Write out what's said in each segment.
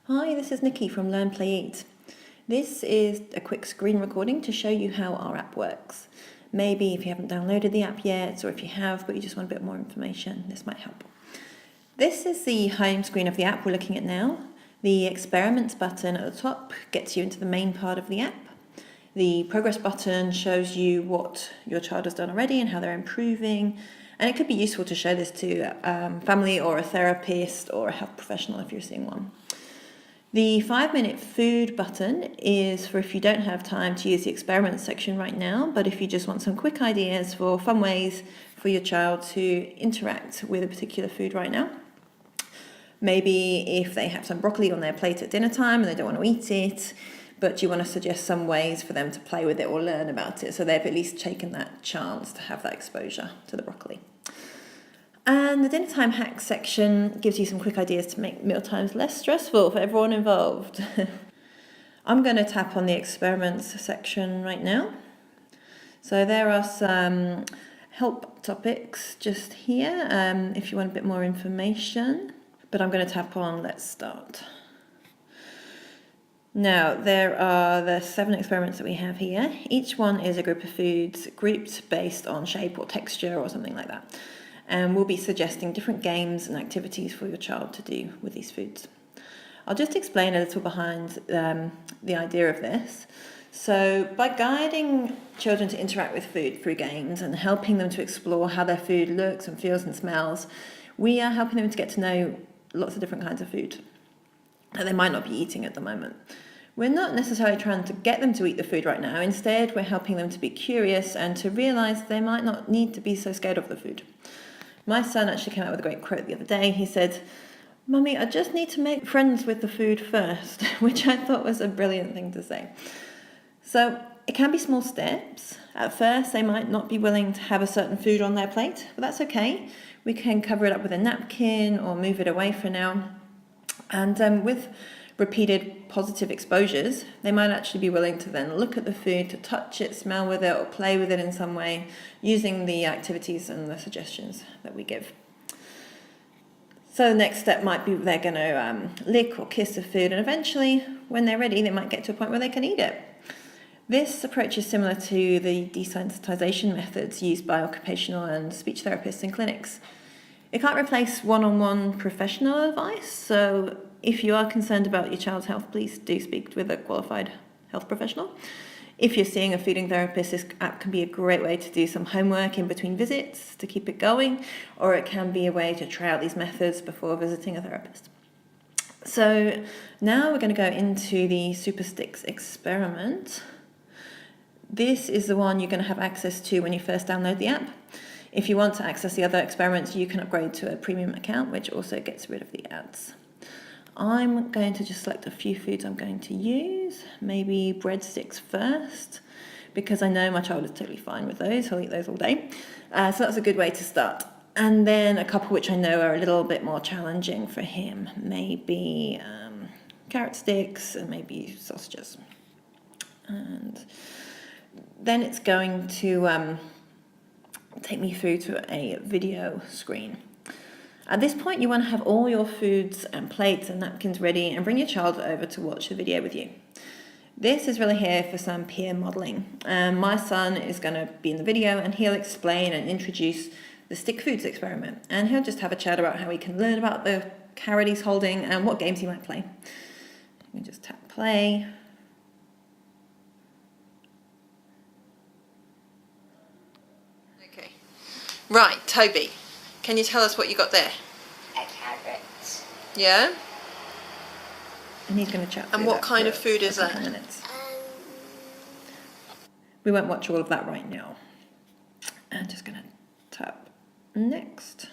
Hi, this is Nikki from Learn Play Eat. This is a quick screen recording to show you how our app works. Maybe if you haven't downloaded the app yet, or if you have but you just want a bit more information, this might help. This is the home screen of the app we're looking at now. The experiments button at the top gets you into the main part of the app. The progress button shows you what your child has done already and how they're improving. And it could be useful to show this to family or a therapist or a health professional if you're seeing one. The 5-minute food button is for if you don't have time to use the experiments section right now, but if you just want some quick ideas for fun ways for your child to interact with a particular food right now. Maybe if they have some broccoli on their plate at dinner time and they don't want to eat it, but you want to suggest some ways for them to play with it or learn about it, so they've at least taken that chance to have that exposure to the broccoli. And the dinner time hacks section gives you some quick ideas to make meal times less stressful for everyone involved. I'm going to tap on the experiments section right now. So there are some help topics just here if you want a bit more information. But I'm going to tap on Let's Start. Now, there are the 7 experiments that we have here. Each one is a group of foods grouped based on shape or texture or something like that. And we'll be suggesting different games and activities for your child to do with these foods. I'll just explain a little behind the idea of this. So by guiding children to interact with food through games and helping them to explore how their food looks and feels and smells, we are helping them to get to know lots of different kinds of food that they might not be eating at the moment. We're not necessarily trying to get them to eat the food right now. Instead, we're helping them to be curious and to realise they might not need to be so scared of the food. My son actually came out with a great quote the other day. He said, "Mummy, I just need to make friends with the food first," which I thought was a brilliant thing to say. So it can be small steps. At first, they might not be willing to have a certain food on their plate, but that's okay. We can cover it up with a napkin or move it away for now. And with repeated positive exposures, they might actually be willing to then look at the food, to touch it, smell with it, or play with it in some way, using the activities and the suggestions that we give. So the next step might be they're going to lick or kiss the food, and eventually, when they're ready, they might get to a point where they can eat it. This approach is similar to the desensitization methods used by occupational and speech therapists in clinics. It can't replace one-on-one professional advice, so if you are concerned about your child's health, please do speak with a qualified health professional. If you're seeing a feeding therapist, this app can be a great way to do some homework in between visits to keep it going, or it can be a way to try out these methods before visiting a therapist. So now we're going to go into the Super Sticks experiment. This is the one you're going to have access to when you first download the app. If you want to access the other experiments, you can upgrade to a premium account, which also gets rid of the ads. I'm going to just select a few foods I'm going to use, maybe breadsticks first, because I know my child is totally fine with those. He'll eat those all day. So that's a good way to start. And then a couple which I know are a little bit more challenging for him, maybe carrot sticks and maybe sausages. And then it's going to take me through to a video screen. At this point, you want to have all your foods and plates and napkins ready and bring your child over to watch the video with you. This is really here for some peer modelling. My son is going to be in the video and he'll explain and introduce the stick foods experiment, and he'll just have a chat about how he can learn about the carrot he's holding and what games he might play. Let me just tap play. Okay. Right, Toby, can you tell us what you got there? A carrot. Yeah? And he's going to chat. And what kind of food is that? We won't watch all of that right now. I'm just going to tap next.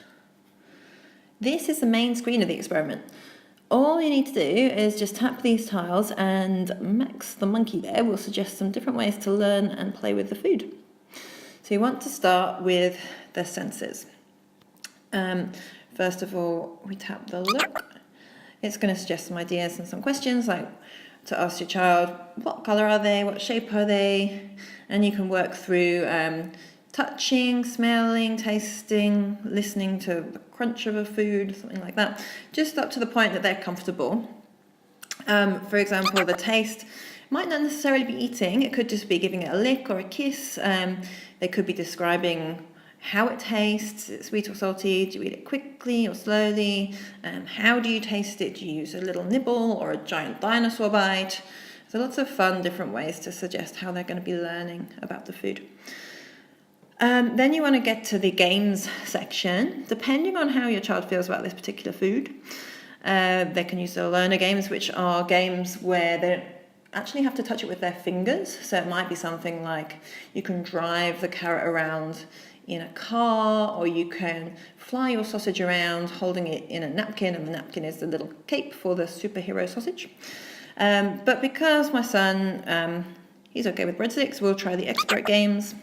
This is the main screen of the experiment. All you need to do is just tap these tiles, and Max, the monkey there, will suggest some different ways to learn and play with the food. So you want to start with the senses. First of all, we tap the look. It's going to suggest some ideas and some questions, like to ask your child, what colour are they, what shape are they? And you can work through touching, smelling, tasting, listening to the crunch of a food, something like that, just up to the point that they're comfortable. For example, the taste might not necessarily be eating, it could just be giving it a lick or a kiss. They could be describing how it tastes, is it sweet or salty, do you eat it quickly or slowly, how do you taste it, do you use a little nibble or a giant dinosaur bite? So lots of fun different ways to suggest how they're going to be learning about the food. Then you want to get to the games section. Depending on how your child feels about this particular food, they can use the learner games, which are games where they don't actually have to touch it with their fingers. So it might be something like you can drive the carrot around in a car, or you can fly your sausage around holding it in a napkin, and the napkin is the little cape for the superhero sausage. But because my son, he's okay with breadsticks, we'll try the expert games.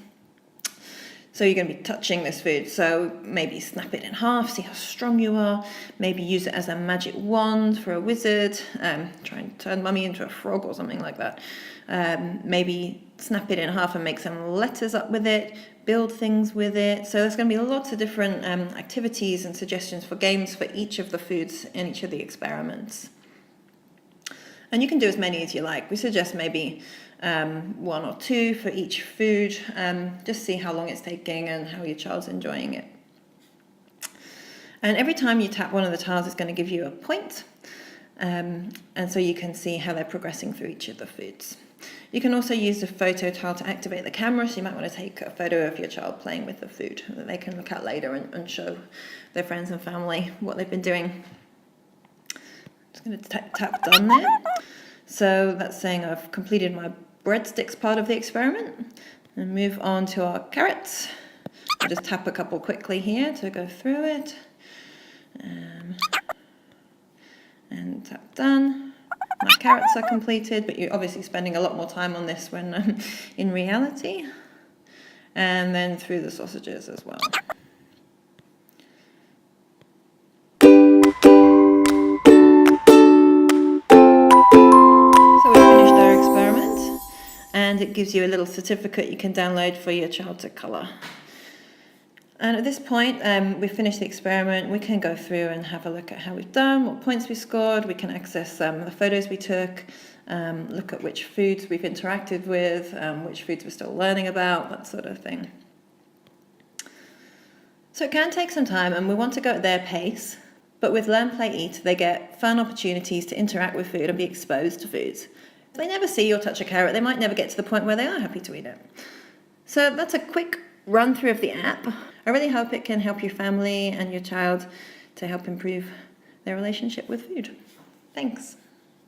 So you're going to be touching this food, so maybe snap it in half, see how strong you are, maybe use it as a magic wand for a wizard, try and turn mummy into a frog or something like that. Maybe snap it in half and make some letters up with it, build things with it. So there's going to be lots of different activities and suggestions for games for each of the foods in each of the experiments. And you can do as many as you like. We suggest maybe 1 or 2 for each food. Just see how long it's taking and how your child's enjoying it. And every time you tap one of the tiles, it's going to give you a point. And so you can see how they're progressing through each of the foods. You can also use the photo tile to activate the camera, so you might want to take a photo of your child playing with the food that they can look at later and show their friends and family what they've been doing. Just going to tap done there. So that's saying I've completed my breadsticks part of the experiment, and move on to our carrots. I'll just tap a couple quickly here to go through it. And tap done. My carrots are completed, but you're obviously spending a lot more time on this when in reality. And then through the sausages as well. And it gives you a little certificate you can download for your child to colour. And at this point, we've finished the experiment. We can go through and have a look at how we've done, what points we scored. We can access the photos we took, look at which foods we've interacted with, which foods we're still learning about, that sort of thing. So it can take some time, and we want to go at their pace. But with Learn, Play, Eat, they get fun opportunities to interact with food and be exposed to foods. If they never see or touch a carrot, they might never get to the point where they are happy to eat it. So that's a quick run through of the app. I really hope it can help your family and your child to help improve their relationship with food. Thanks.